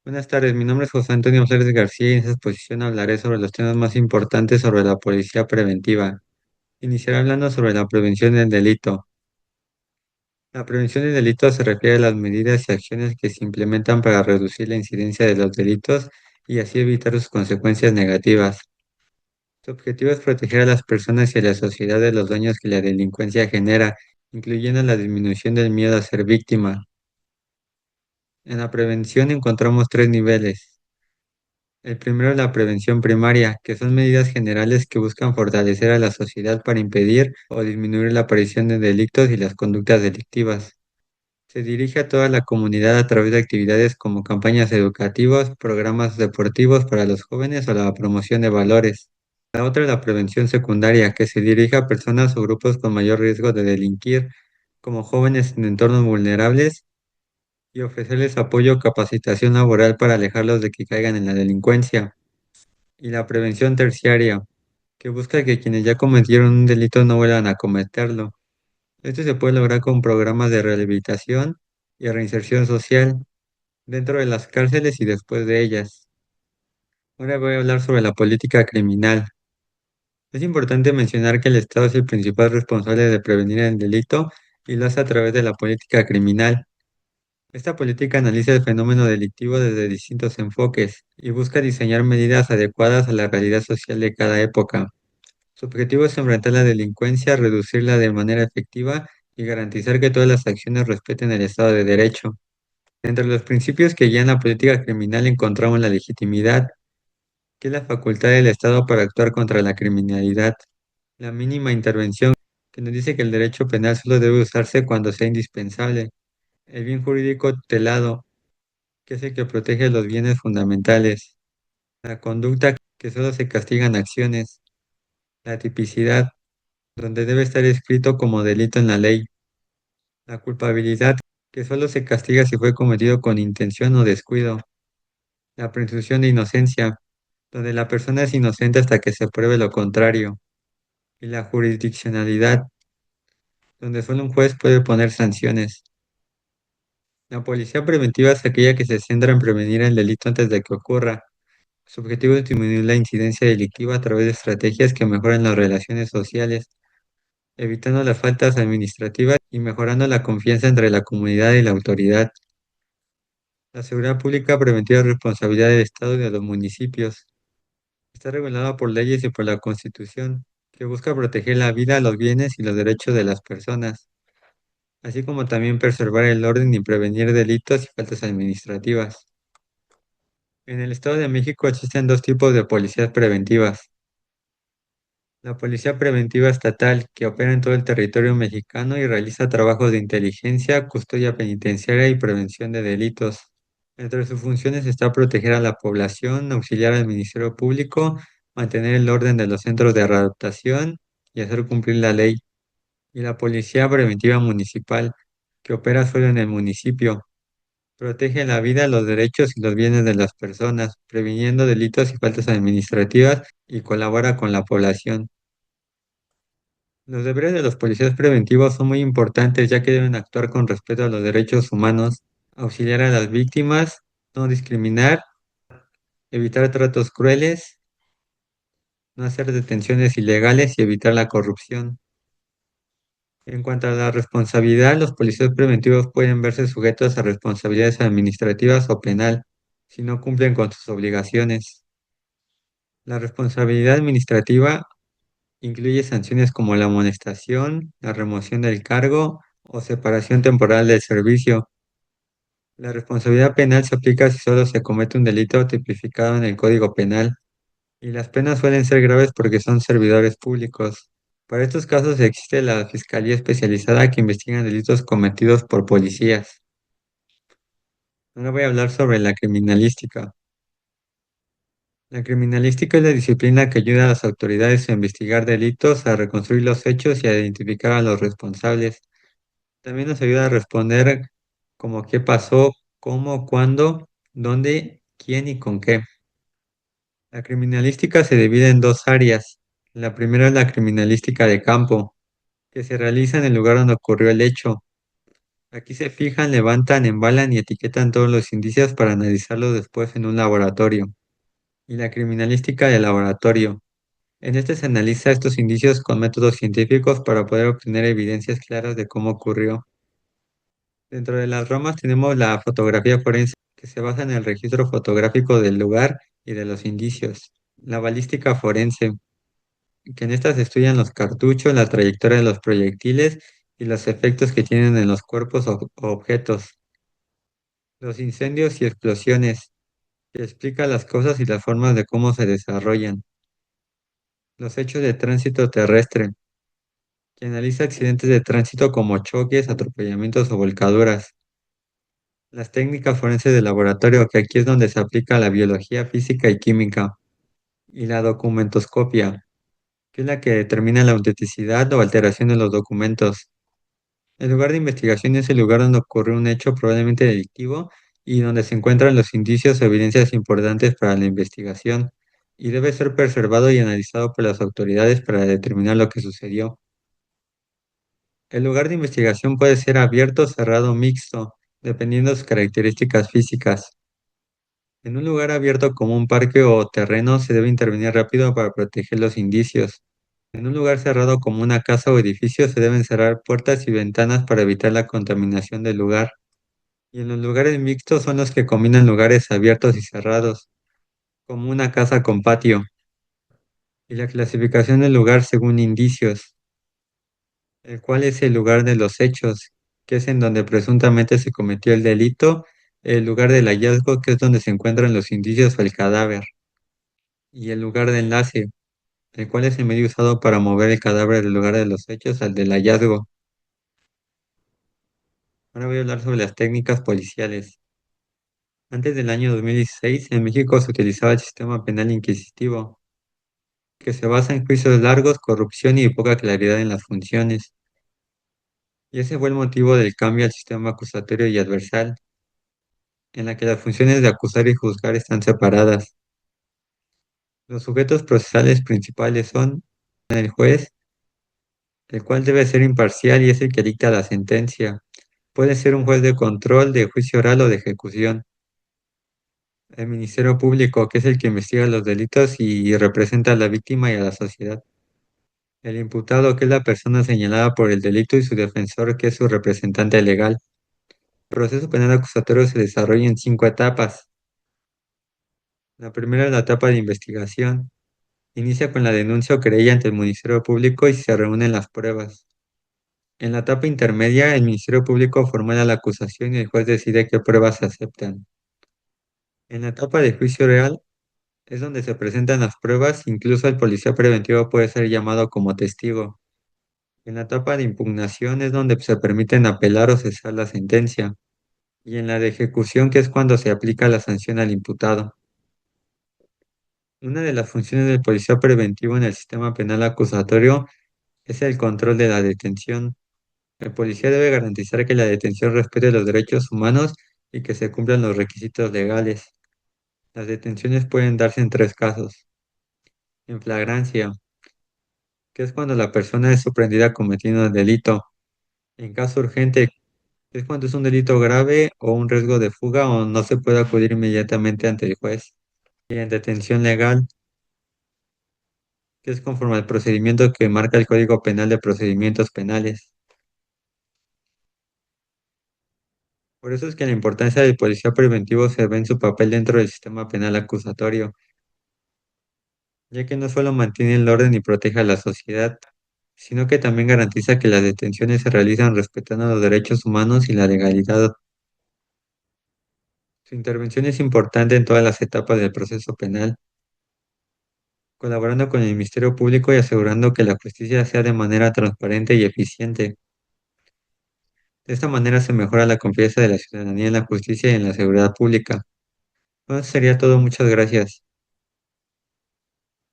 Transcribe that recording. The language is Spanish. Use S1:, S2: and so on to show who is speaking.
S1: Buenas tardes, mi nombre es José Antonio Flores García y en esta exposición hablaré sobre los temas más importantes sobre la policía preventiva. Iniciaré hablando sobre la prevención del delito. La prevención del delito se refiere a las medidas y acciones que se implementan para reducir la incidencia de los delitos y así evitar sus consecuencias negativas. Su objetivo es proteger a las personas y a la sociedad de los daños que la delincuencia genera, incluyendo la disminución del miedo a ser víctima. En la prevención encontramos tres niveles. El primero es la prevención primaria, que son medidas generales que buscan fortalecer a la sociedad para impedir o disminuir la aparición de delitos y las conductas delictivas. Se dirige a toda la comunidad a través de actividades como campañas educativas, programas deportivos para los jóvenes o la promoción de valores. La otra es la prevención secundaria, que se dirige a personas o grupos con mayor riesgo de delinquir, como jóvenes en entornos vulnerables, y ofrecerles apoyo o capacitación laboral para alejarlos de que caigan en la delincuencia. Y la prevención terciaria, que busca que quienes ya cometieron un delito no vuelvan a cometerlo. Esto se puede lograr con programas de rehabilitación y reinserción social dentro de las cárceles y después de ellas. Ahora voy a hablar sobre la política criminal. Es importante mencionar que el Estado es el principal responsable de prevenir el delito y lo hace a través de la política criminal. Esta política analiza el fenómeno delictivo desde distintos enfoques y busca diseñar medidas adecuadas a la realidad social de cada época. Su objetivo es enfrentar la delincuencia, reducirla de manera efectiva y garantizar que todas las acciones respeten el Estado de Derecho. Entre los principios que guían la política criminal encontramos la legitimidad, que es la facultad del Estado para actuar contra la criminalidad; la mínima intervención, que nos dice que el derecho penal solo debe usarse cuando sea indispensable; el bien jurídico tutelado, que es el que protege los bienes fundamentales; la conducta, que solo se castigan acciones; la tipicidad, donde debe estar escrito como delito en la ley; la culpabilidad, que solo se castiga si fue cometido con intención o descuido; la presunción de inocencia, donde la persona es inocente hasta que se pruebe lo contrario; y la jurisdiccionalidad, donde solo un juez puede poner sanciones. La policía preventiva es aquella que se centra en prevenir el delito antes de que ocurra. Su objetivo es disminuir la incidencia delictiva a través de estrategias que mejoran las relaciones sociales, evitando las faltas administrativas y mejorando la confianza entre la comunidad y la autoridad. La seguridad pública preventiva es responsabilidad del Estado y de los municipios. Está regulada por leyes y por la Constitución, que busca proteger la vida, los bienes y los derechos de las personas, así como también preservar el orden y prevenir delitos y faltas administrativas. En el Estado de México existen dos tipos de policías preventivas. La Policía Preventiva Estatal, que opera en todo el territorio mexicano y realiza trabajos de inteligencia, custodia penitenciaria y prevención de delitos. Entre sus funciones está proteger a la población, auxiliar al Ministerio Público, mantener el orden de los centros de readaptación y hacer cumplir la ley. Y la Policía Preventiva Municipal, que opera solo en el municipio, protege la vida, los derechos y los bienes de las personas, previniendo delitos y faltas administrativas y colabora con la población. Los deberes de los policías preventivos son muy importantes ya que deben actuar con respeto a los derechos humanos, auxiliar a las víctimas, no discriminar, evitar tratos crueles, no hacer detenciones ilegales y evitar la corrupción. En cuanto a la responsabilidad, los policías preventivos pueden verse sujetos a responsabilidades administrativas o penal si no cumplen con sus obligaciones. La responsabilidad administrativa incluye sanciones como la amonestación, la remoción del cargo o separación temporal del servicio. La responsabilidad penal se aplica si solo se comete un delito tipificado en el Código Penal, y las penas suelen ser graves porque son servidores públicos. Para estos casos existe la Fiscalía Especializada que investiga delitos cometidos por policías. Ahora voy a hablar sobre la criminalística. La criminalística es la disciplina que ayuda a las autoridades a investigar delitos, a reconstruir los hechos y a identificar a los responsables. También nos ayuda a responder como qué pasó, cómo, cuándo, dónde, quién y con qué. La criminalística se divide en dos áreas. La primera es la criminalística de campo, que se realiza en el lugar donde ocurrió el hecho. Aquí se fijan, levantan, embalan y etiquetan todos los indicios para analizarlos después en un laboratorio. Y la criminalística de laboratorio. En este se analiza estos indicios con métodos científicos para poder obtener evidencias claras de cómo ocurrió. Dentro de las ramas tenemos la fotografía forense, que se basa en el registro fotográfico del lugar y de los indicios. La balística forense, que en esta se estudian los cartuchos, la trayectoria de los proyectiles y los efectos que tienen en los cuerpos o objetos. Los incendios y explosiones, que explica las cosas y las formas de cómo se desarrollan. Los hechos de tránsito terrestre, que analiza accidentes de tránsito como choques, atropellamientos o volcaduras. Las técnicas forenses de laboratorio, que aquí es donde se aplica la biología, física y química. Y la documentoscopia, que es la que determina la autenticidad o alteración de los documentos. El lugar de investigación es el lugar donde ocurrió un hecho probablemente delictivo y donde se encuentran los indicios o evidencias importantes para la investigación, y debe ser preservado y analizado por las autoridades para determinar lo que sucedió. El lugar de investigación puede ser abierto, cerrado o mixto, dependiendo de sus características físicas. En un lugar abierto como un parque o terreno se debe intervenir rápido para proteger los indicios. En un lugar cerrado como una casa o edificio se deben cerrar puertas y ventanas para evitar la contaminación del lugar. Y en los lugares mixtos son los que combinan lugares abiertos y cerrados, como una casa con patio. Y la clasificación del lugar según indicios, el cual es el lugar de los hechos, que es en donde presuntamente se cometió el delito, el lugar del hallazgo, que es donde se encuentran los indicios o el cadáver, y el lugar de enlace, el cual es el medio usado para mover el cadáver del lugar de los hechos al del hallazgo. Ahora voy a hablar sobre las técnicas policiales. Antes del año 2016, en México se utilizaba el sistema penal inquisitivo, que se basa en juicios largos, corrupción y poca claridad en las funciones. Y ese fue el motivo del cambio al sistema acusatorio y adversal, en la que las funciones de acusar y juzgar están separadas. Los sujetos procesales principales son el juez, el cual debe ser imparcial y es el que dicta la sentencia. Puede ser un juez de control, de juicio oral o de ejecución. El Ministerio Público, que es el que investiga los delitos y representa a la víctima y a la sociedad. El imputado, que es la persona señalada por el delito, y su defensor, que es su representante legal. El proceso penal acusatorio se desarrolla en 5 etapas. La primera es la etapa de investigación. Inicia con la denuncia o querella ante el Ministerio Público y se reúnen las pruebas. En la etapa intermedia, el Ministerio Público formula la acusación y el juez decide qué pruebas se aceptan. En la etapa de juicio real es donde se presentan las pruebas, incluso el policía preventivo puede ser llamado como testigo. En la etapa de impugnación es donde se permiten apelar o cesar la sentencia. Y en la de ejecución, que es cuando se aplica la sanción al imputado. Una de las funciones del policía preventivo en el sistema penal acusatorio es el control de la detención. El policía debe garantizar que la detención respete los derechos humanos y que se cumplan los requisitos legales. Las detenciones pueden darse en 3 casos. En flagrancia, que es cuando la persona es sorprendida cometiendo el delito. En caso urgente, que es cuando es un delito grave o un riesgo de fuga o no se puede acudir inmediatamente ante el juez. Y en detención legal, que es conforme al procedimiento que marca el Código Penal de Procedimientos Penales. Por eso es que la importancia del policía preventivo se ve en su papel dentro del sistema penal acusatorio, ya que no solo mantiene el orden y protege a la sociedad, sino que también garantiza que las detenciones se realizan respetando los derechos humanos y la legalidad. Su intervención es importante en todas las etapas del proceso penal, colaborando con el Ministerio Público y asegurando que la justicia sea de manera transparente y eficiente. De esta manera se mejora la confianza de la ciudadanía en la justicia y en la seguridad pública. Bueno, eso sería todo. Muchas gracias.